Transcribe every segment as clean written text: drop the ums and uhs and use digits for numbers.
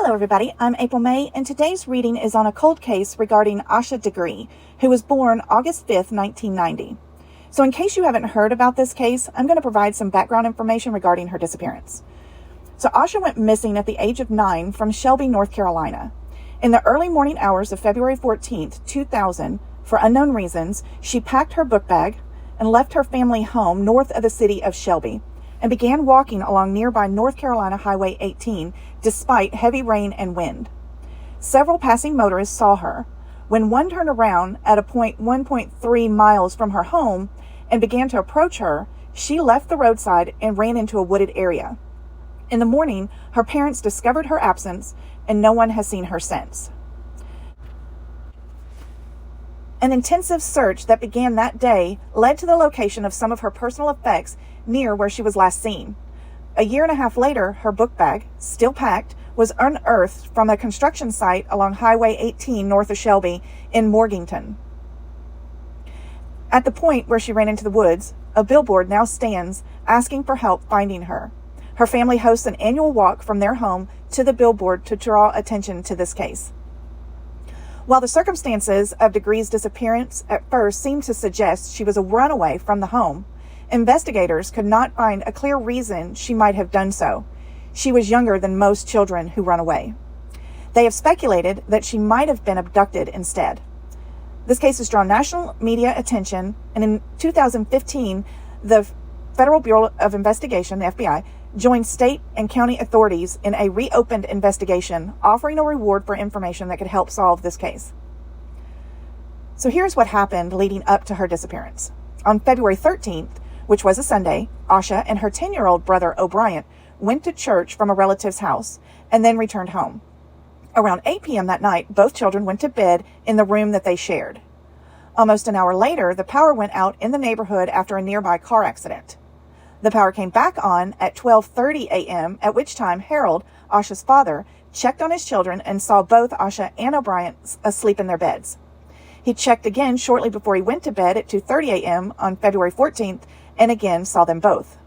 Hello everybody, I'm April May, and today's reading is on a cold case regarding Asha Degree, who was born August 5th, 1990. So in case you haven't heard about this case, I'm going to provide some background information regarding her disappearance. So Asha went missing at the age of 9 from Shelby, North Carolina. In the early morning hours of February 14th, 2000, for unknown reasons, she packed her book bag and left her family home north of the city of Shelby, and began walking along nearby North Carolina Highway 18 despite heavy rain and wind. Several passing motorists saw her. When one turned around at a point 1.3 miles from her home and began to approach her, she left the roadside and ran into a wooded area. In the morning, her parents discovered her absence, and no one has seen her since. An intensive search that began that day led to the location of some of her personal effects near where she was last seen. A year and a half later, her book bag, still packed, was unearthed from a construction site along Highway 18 north of Shelby in Morganton. At the point where she ran into the woods, a billboard now stands asking for help finding her. Her family hosts an annual walk from their home to the billboard to draw attention to this case. While the circumstances of Degree's disappearance at first seemed to suggest she was a runaway from the home, investigators could not find a clear reason she might have done so. She was younger than most children who run away. They have speculated that she might have been abducted instead. This case has drawn national media attention, and in 2015, the Federal Bureau of Investigation, the FBI, joined state and county authorities in a reopened investigation, offering a reward for information that could help solve this case. So here's what happened leading up to her disappearance. On February 13th, which was a Sunday, Asha and her 10-year-old brother O'Brien went to church from a relative's house and then returned home. Around 8 p.m. that night, both children went to bed in the room that they shared. Almost an hour later, the power went out in the neighborhood after a nearby car accident. The power came back on at 12:30 a.m., at which time Harold, Asha's father, checked on his children and saw both Asha and O'Brien asleep in their beds. He checked again shortly before he went to bed at 2:30 a.m. on February 14th and again saw them both.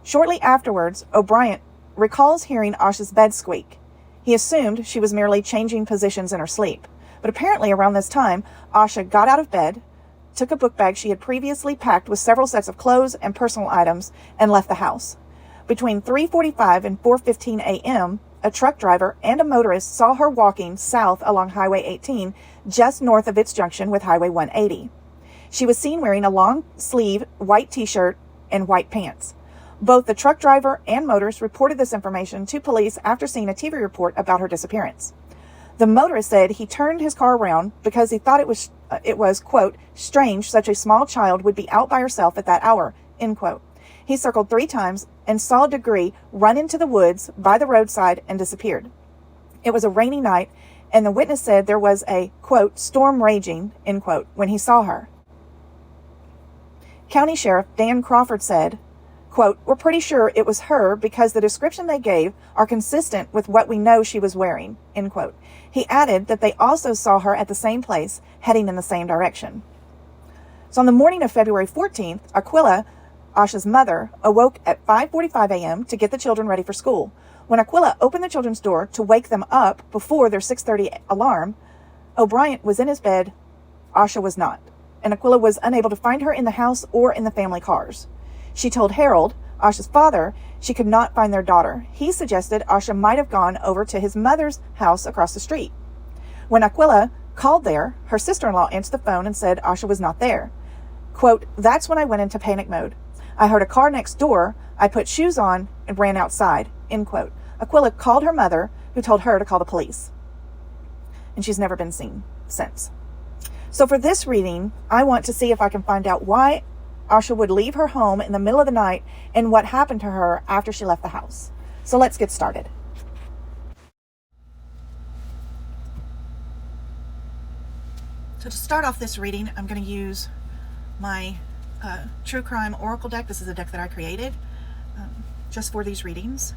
Shortly afterwards, O'Brien recalls hearing Asha's bed squeak. He assumed she was merely changing positions in her sleep, but apparently around this time, Asha got out of bed, took a book bag she had previously packed with several sets of clothes and personal items, and left the house. Between 3:45 and 4:15 a.m., a truck driver and a motorist saw her walking south along Highway 18, just north of its junction with Highway 180. She was seen wearing a long-sleeve white t-shirt and white pants. Both the truck driver and motorist reported this information to police after seeing a TV report about her disappearance. The motorist said he turned his car around because he thought it was, quote, strange such a small child would be out by herself at that hour, end quote. He circled 3 times and saw Degree run into the woods by the roadside and disappeared. It was a rainy night, and the witness said there was a, quote, storm raging, end quote, when he saw her. County Sheriff Dan Crawford said, quote, we're pretty sure it was her because the description they gave are consistent with what we know she was wearing, end quote. He added that they also saw her at the same place, heading in the same direction. So on the morning of February 14th, Aquila, Asha's mother, awoke at 5:45 a.m. to get the children ready for school. When Aquila opened the children's door to wake them up before their 6:30 alarm, O'Brien was in his bed, Asha was not, and Aquila was unable to find her in the house or in the family cars. She told Harold, Asha's father, she could not find their daughter. He suggested Asha might have gone over to his mother's house across the street. When Aquila called there, her sister-in-law answered the phone and said Asha was not there. Quote, that's when I went into panic mode. I heard a car next door. I put shoes on and ran outside, end quote. Aquila called her mother, who told her to call the police. And she's never been seen since. So for this reading, I want to see if I can find out why Asha would leave her home in the middle of the night and what happened to her after she left the house. So let's get started. So to start off this reading, I'm going to use my True Crime Oracle deck. This is a deck that I created just for these readings.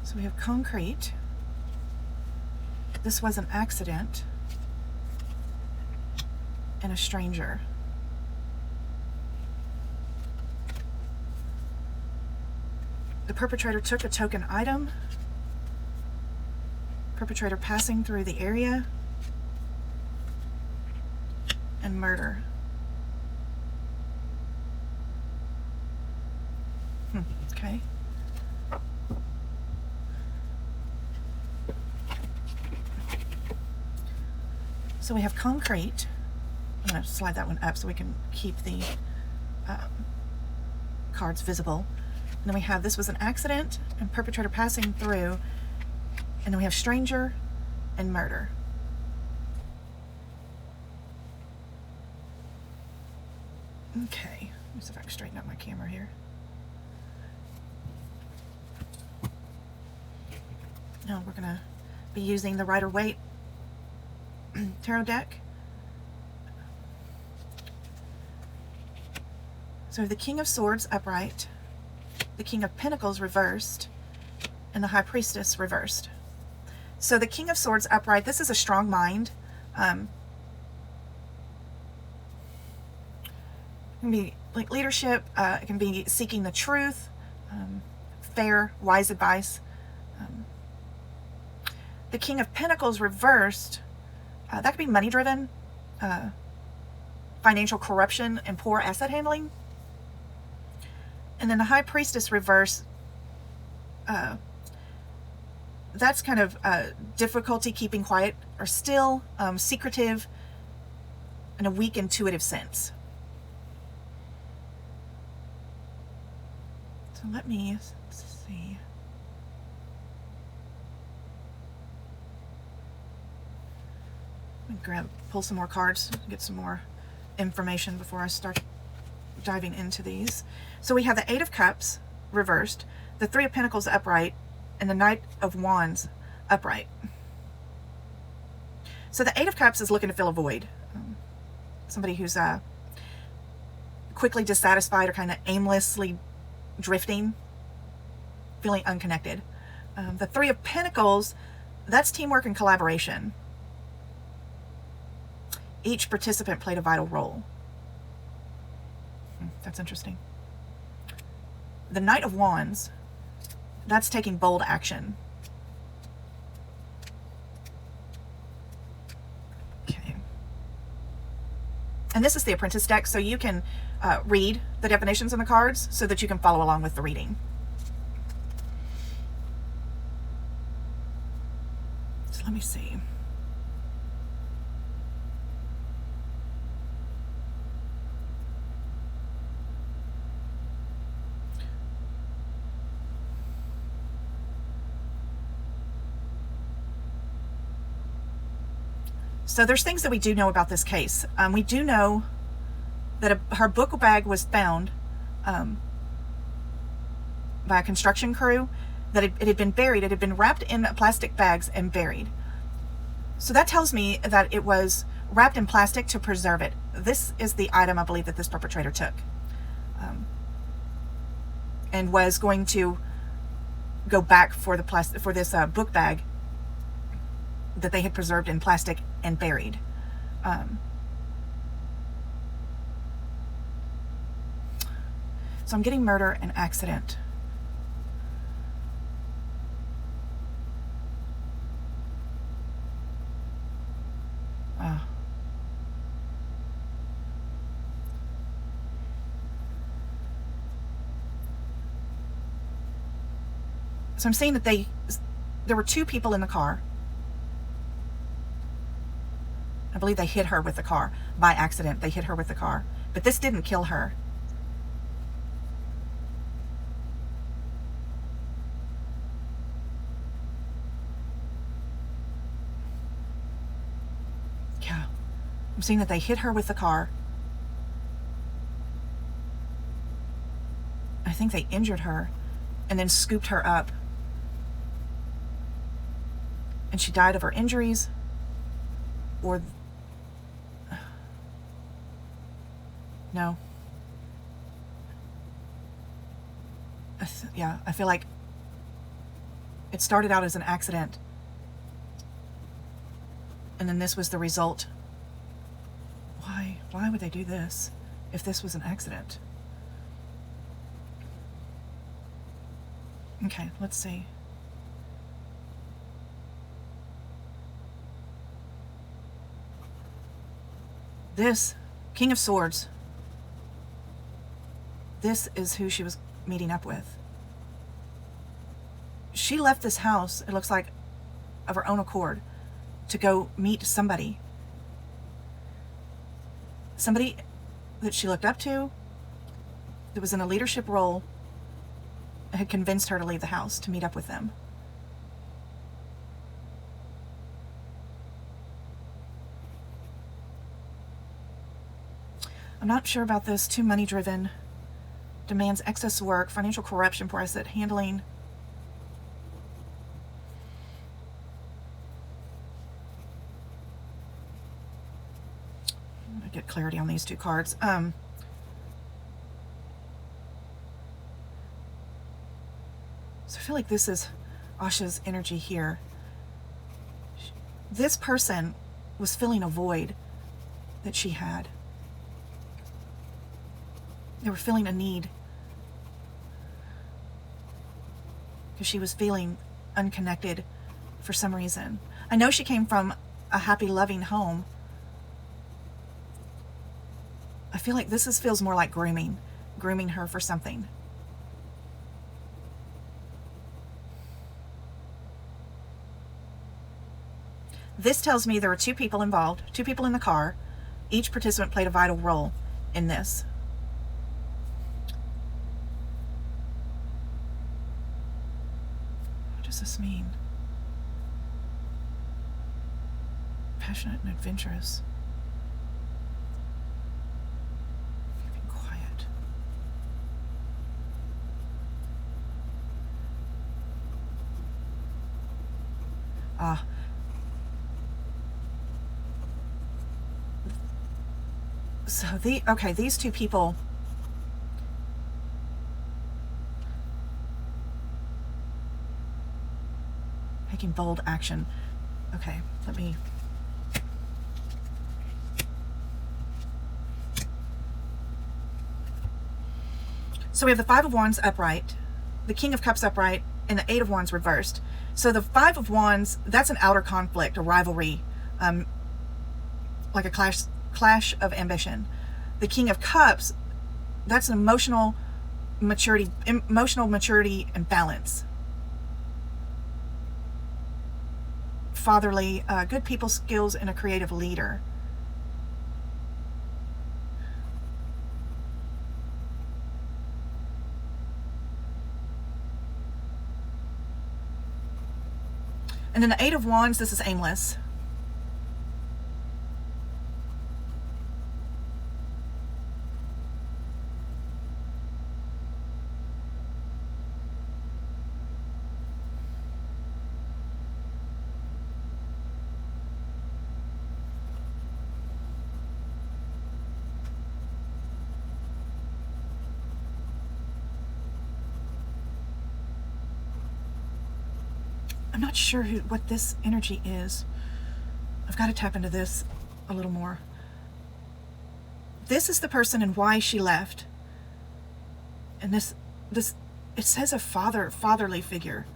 So we have concrete. This was an accident. And a stranger. The perpetrator took a token item. Perpetrator passing through the area. And murder. Okay. So we have concrete. I'm going to slide that one up so we can keep the cards visible. And then we have this was an accident and perpetrator passing through. And then we have stranger and murder. Okay, let me see if I can straighten up my camera here. Now we're going to be using the Rider-Waite tarot deck. So the King of Swords upright, the King of Pentacles reversed, and the High Priestess reversed. So the King of Swords upright, this is a strong mind. It can be like leadership, it can be seeking the truth, fair, wise advice. The King of Pentacles reversed, that could be money driven, financial corruption, and poor asset handling. And then the High Priestess reverse, that's kind of difficulty keeping quiet or still, secretive, and a weak intuitive sense. So let's see. Pull some more cards, get some more information before I start diving into these. So we have the Eight of Cups reversed, the Three of Pentacles upright, and the Knight of Wands upright. So the Eight of Cups is looking to fill a void. Somebody who's quickly dissatisfied or kind of aimlessly drifting, feeling unconnected. The Three of Pentacles, that's teamwork and collaboration. Each participant played a vital role. That's interesting. The Knight of Wands, that's taking bold action. Okay. And this is the Apprentice deck, so you can read the definitions in the cards so that you can follow along with the reading. So let me see. So there's things that we do know about this case. We do know that her book bag was found by a construction crew, that it had been buried. It had been wrapped in plastic bags and buried. So that tells me that it was wrapped in plastic to preserve it. This is the item I believe that this perpetrator took, and was going to go back for this book bag that they had preserved in plastic and buried. So I'm getting murder and accident. So I'm saying that there were two people in the car. I believe they hit her with the car. By accident, they hit her with the car. But this didn't kill her. Yeah. I'm seeing that they hit her with the car. I think they injured her and then scooped her up. And she died of her injuries, or no. Yeah, I feel like it started out as an accident, and then this was the result. Why would they do this if this was an accident? Okay, let's see. This King of Swords. This is who she was meeting up with. She left this house, it looks like, of her own accord to go meet somebody. Somebody that she looked up to, that was in a leadership role, had convinced her to leave the house to meet up with them. I'm not sure about this. Too money driven. Demands excess work. Financial corruption, poor asset handling. I'm going to get clarity on these two cards. So I feel like this is Asha's energy here. This person was filling a void that she had. They were feeling a need because she was feeling unconnected for some reason. I know she came from a happy, loving home. I feel like this feels more like grooming her for something. This tells me there were two people involved, two people in the car. Each participant played a vital role in this. What does this mean? Passionate and adventurous. Keeping quiet. So these two people, taking bold action. Okay, let me. So we have the Five of Wands upright, the King of Cups upright, and the Eight of Wands reversed. So the Five of Wands, that's an outer conflict, a rivalry, like a clash of ambition. The King of Cups, that's an emotional maturity and balance. Fatherly, good people skills, and a creative leader. And then the Eight of Wands, this is aimless. I'm not sure what this energy is. I've got to tap into this a little more. This is the person and why she left. And this it says a fatherly figure.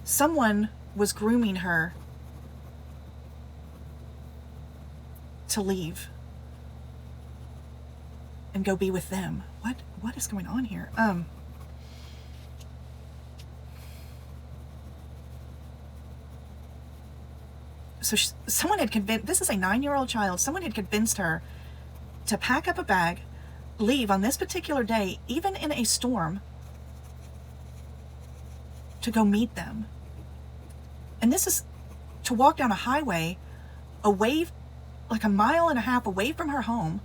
Someone was grooming her to leave and go be with them. What is going on here? So someone had convinced, this is a 9-year-old child, someone had convinced her to pack up a bag, leave on this particular day, even in a storm, to go meet them. And this is to walk down a highway away, like a mile and a half away from her home.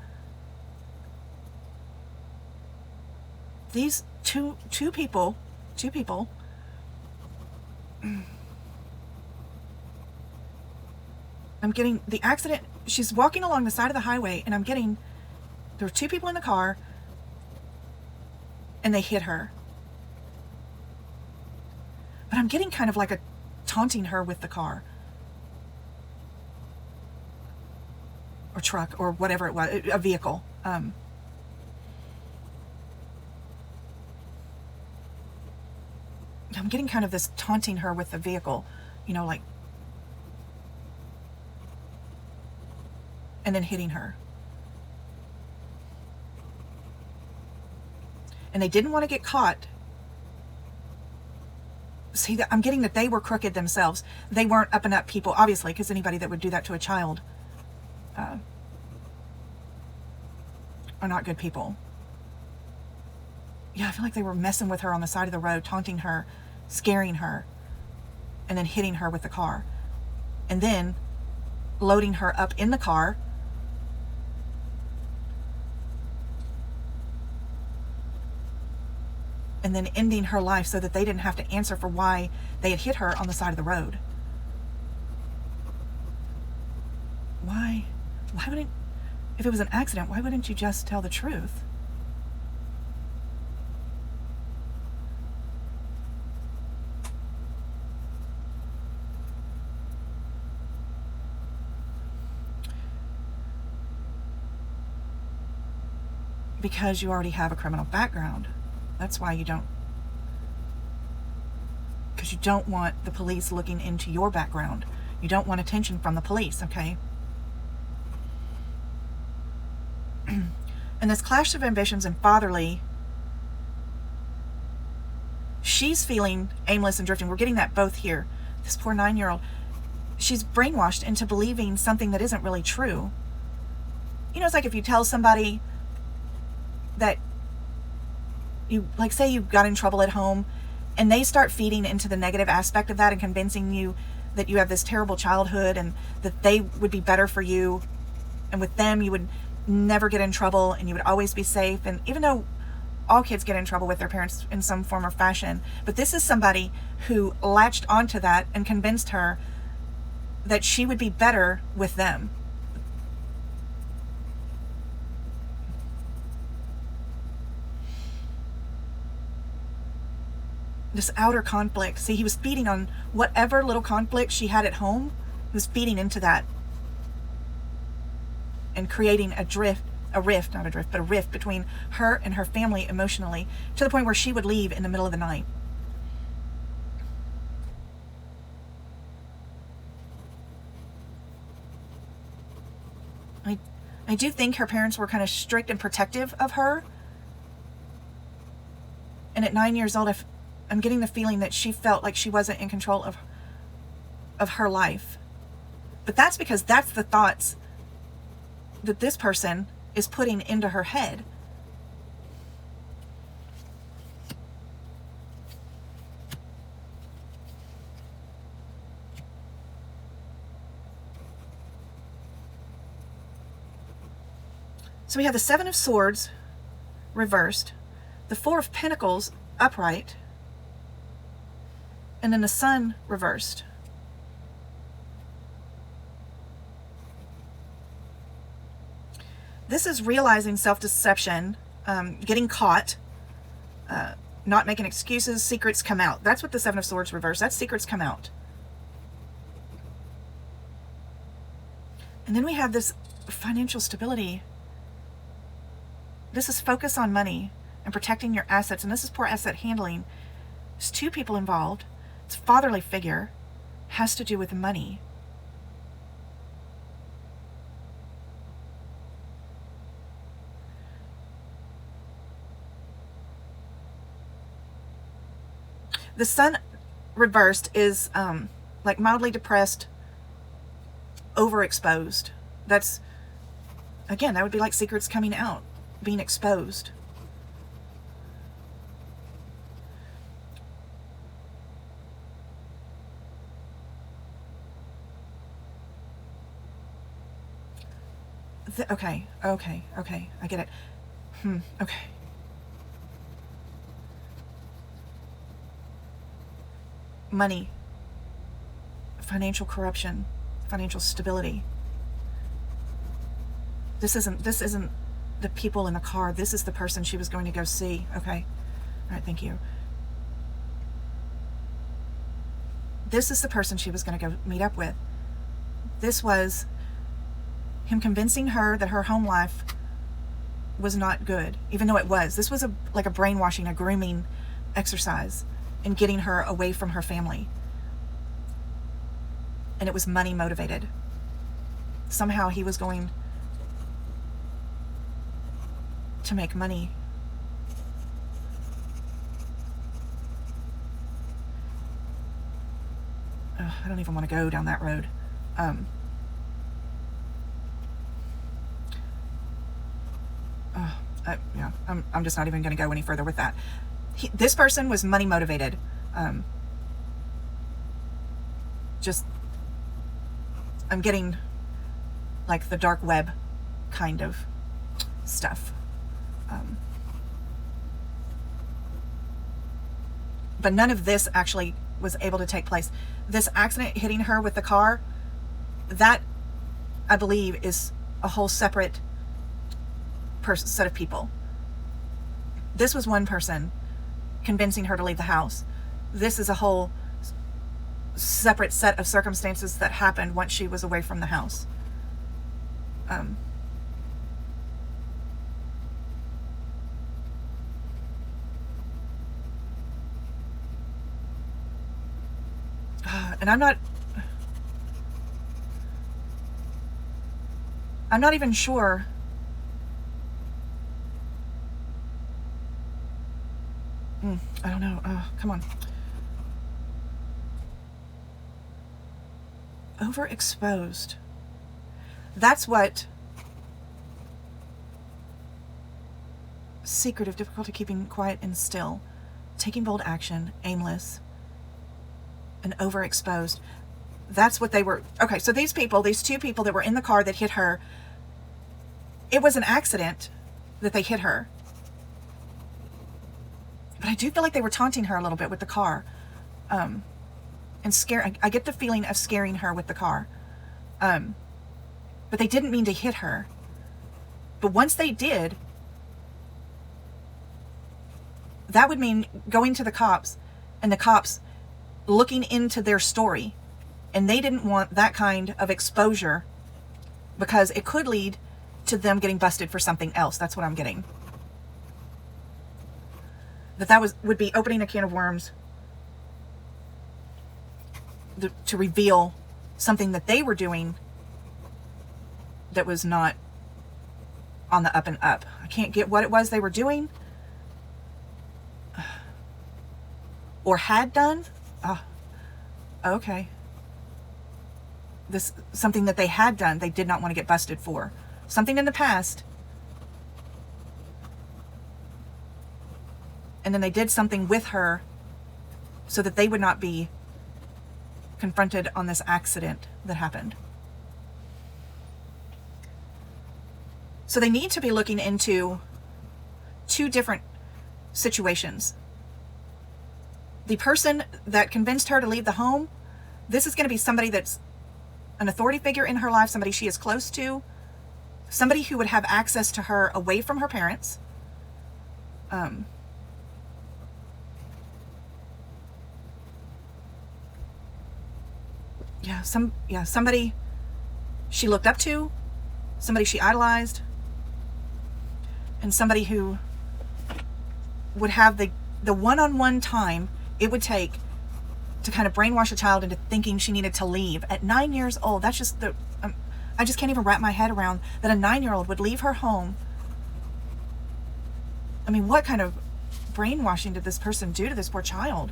These two people, I'm getting the accident. She's walking along the side of the highway, and I'm getting, there were two people in the car, and they hit her. But I'm getting kind of like a taunting her with the car. Or truck, or whatever it was, a vehicle. I'm getting kind of this taunting her with the vehicle, like, and then hitting her. And they didn't want to get caught. See, I'm getting that they were crooked themselves. They weren't up and up people, obviously, because anybody that would do that to a child are not good people. Yeah, I feel like they were messing with her on the side of the road, taunting her, scaring her, and then hitting her with the car. And then loading her up in the car. And then ending her life so that they didn't have to answer for why they had hit her on the side of the road. Why wouldn't, if it was an accident, why wouldn't you just tell the truth? Because you already have a criminal background. That's why you don't. Because you don't want the police looking into your background. You don't want attention from the police, okay? And this clash of ambitions and fatherly, she's feeling aimless and drifting. We're getting that both here. This poor 9-year-old. She's brainwashed into believing something that isn't really true. It's like if you tell somebody that you, like, say you got in trouble at home, and they start feeding into the negative aspect of that and convincing you that you have this terrible childhood and that they would be better for you, and with them you would never get in trouble and you would always be safe. And even though all kids get in trouble with their parents in some form or fashion, but this is somebody who latched onto that and convinced her that she would be better with them. This outer conflict. See, he was feeding on whatever little conflict she had at home. He was feeding into that and creating a rift between her and her family emotionally, to the point where she would leave in the middle of the night. I do think her parents were kind of strict and protective of her. And at 9 years old, I'm getting the feeling that she felt like she wasn't in control of her life. But that's because that's the thoughts that this person is putting into her head. So we have the 7 of Swords reversed, the 4 of Pentacles upright, and then the Sun reversed. This is realizing self-deception, getting caught, not making excuses, secrets come out. That's what the 7 of Swords reversed. That's secrets come out. And then we have this financial stability. This is focus on money and protecting your assets. And this is poor asset handling. There's 2 people involved. It's a fatherly figure. Has to do with money. The Sun reversed is like mildly depressed, overexposed. That's, again, that would be like secrets coming out, being exposed. Okay, I get it. Okay. Money, financial corruption, financial stability. This isn't the people in the car. This is the person she was going to go see. Okay. All right, thank you. This is the person she was going to go meet up with. This was him convincing her that her home life was not good, even though it was. This was like a brainwashing, a grooming exercise. in getting her away from her family. And it was money motivated. Somehow he was going to make money. I don't even want to go down that road. I'm just not even going to go any further with that. This person was money motivated. I'm getting like the dark web kind of stuff. But none of this actually was able to take place. This accident hitting her with the car, that I believe is a whole separate set of people. This was one person convincing her to leave the house. This is a whole separate set of circumstances that happened once she was away from the house. And I'm not even sure I don't know. Come on. Overexposed. That's what secretive, difficulty keeping quiet and still, taking bold action, aimless, and overexposed. That's what they were. Okay, so these two people that were in the car that hit her, it was an accident that they hit her. But I do feel like they were taunting her a little bit with the car. And I get the feeling of scaring her with the car. But they didn't mean to hit her. But once they did, that would mean going to the cops and the cops looking into their story. And they didn't want that kind of exposure because it could lead to them getting busted for something else. That's what I'm getting. That would be opening a can of worms to reveal something that they were doing that was not on the up and up. I can't get what it was they were doing or had done. Okay. This something that they had done, they did not want to get busted for. Something in the past. And then they did something with her so that they would not be confronted on this accident that happened. So they need to be looking into two different situations. The person that convinced her to leave the home, this is going to be somebody that's an authority figure in her life, somebody she is close to, somebody who would have access to her away from her parents. Somebody she looked up to, somebody she idolized, and somebody who would have the one-on-one time it would take to kind of brainwash a child into thinking she needed to leave at 9 years old. That's just I just can't even wrap my head around that a 9-year-old would leave her home. I mean, what kind of brainwashing did this person do to this poor child?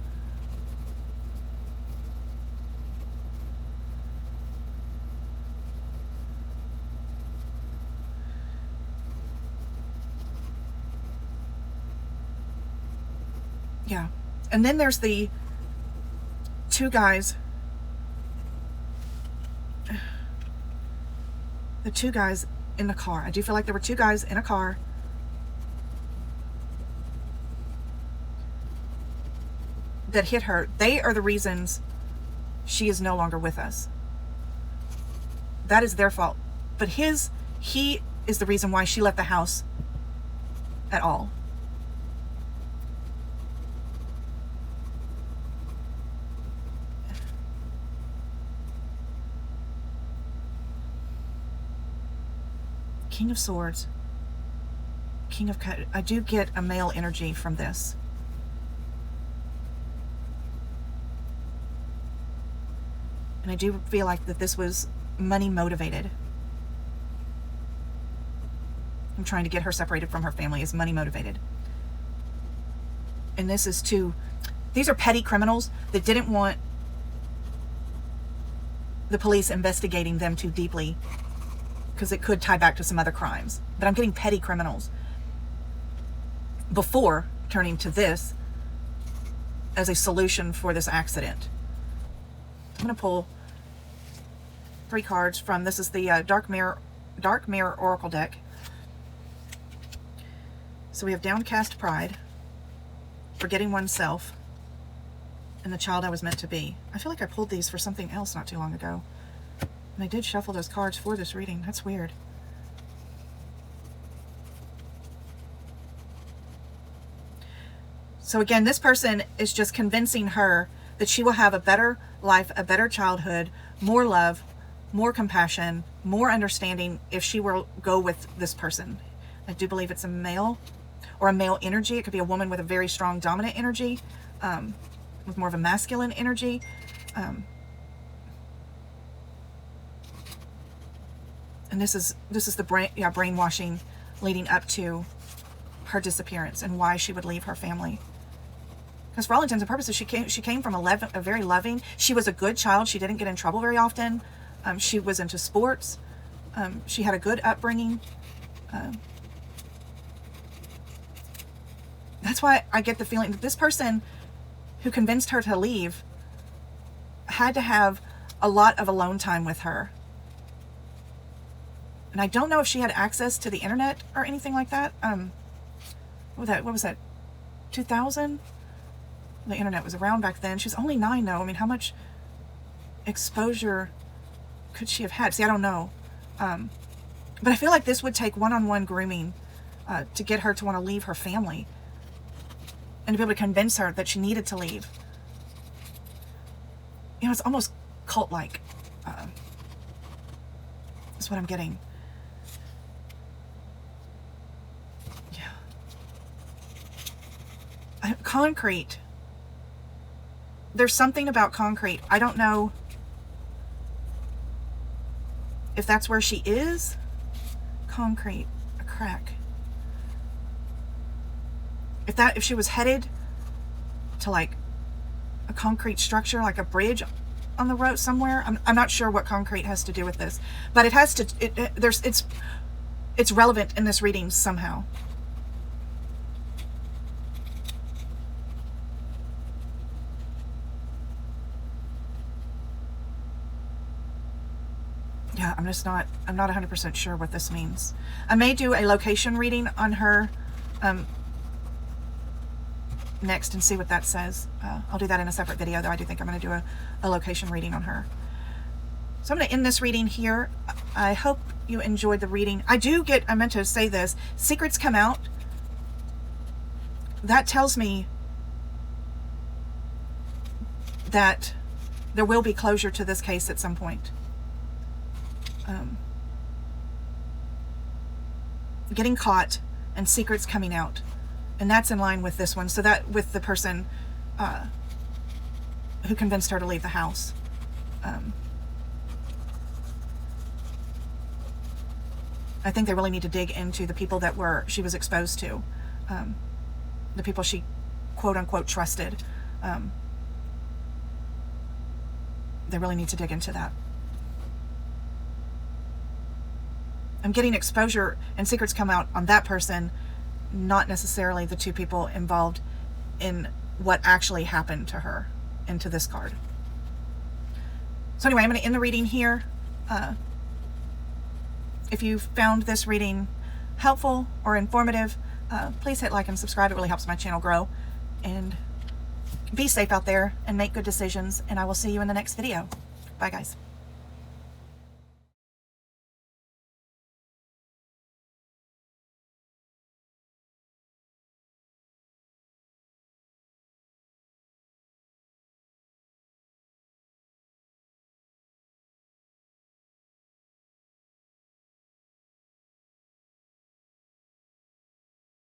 Yeah. And then there's the two guys. The two guys in the car. I do feel like there were two guys in a car that hit her. They are the reasons she is no longer with us. That is their fault. But he is the reason why she left the house at all. King of Swords, King of Cups. I do get a male energy from this. And I do feel like that this was money motivated. I'm trying to get her separated from her family is money motivated. And this is these are petty criminals that didn't want the police investigating them too deeply because it could tie back to some other crimes. But I'm getting petty criminals before turning to this as a solution for this accident. I'm going to pull 3 cards from, this is the Dark Mirror Oracle deck. So we have Downcast Pride, Forgetting Oneself, and The Child I Was Meant to Be. I feel like I pulled these for something else not too long ago. And I did shuffle those cards for this reading. That's weird. So again, this person is just convincing her that she will have a better life, a better childhood, more love, more compassion, more understanding if she will go with this person. I do believe it's a male or a male energy. It could be a woman with a very strong dominant energy, with more of a masculine energy. And this is the brainwashing leading up to her disappearance and why she would leave her family. Because for all intents and purposes, she came from a very loving. She was a good child. She didn't get in trouble very often. She was into sports. She had a good upbringing. That's why I get the feeling that this person who convinced her to leave had to have a lot of alone time with her. And I don't know if she had access to the internet or anything like that. What was that? 2000? The internet was around back then. She was only 9 though. I mean, how much exposure could she have had? See, I don't know. But I feel like this would take one-on-one grooming to get her to want to leave her family and to be able to convince her that she needed to leave. You know, it's almost cult-like. That's what I'm getting. Yeah. Concrete. There's something about concrete. I don't know if that's where she is. Concrete. A crack. If she was headed to like a concrete structure, like a bridge on the road somewhere, I'm not sure what concrete has to do with this, but it has to. It's relevant in this reading somehow. Yeah, I'm not 100% sure what this means. I may do a location reading on her next and see what that says. I'll do that in a separate video, though I do think I'm going to do a location reading on her. So I'm going to end this reading here. I hope you enjoyed the reading. I meant to say this, secrets come out. That tells me that there will be closure to this case at some point. Getting caught and secrets coming out, and that's in line with this one. So that with the person who convinced her to leave the house. I think they really need to dig into the people that she was exposed to, the people she quote unquote trusted. They really need to dig into that. I'm getting exposure and secrets come out on that person, not necessarily the 2 people involved in what actually happened to her and to this card. So anyway, I'm going to end the reading here. If you found this reading helpful or informative, please hit like and subscribe. It really helps my channel grow. And be safe out there and make good decisions. And I will see you in the next video. Bye, guys.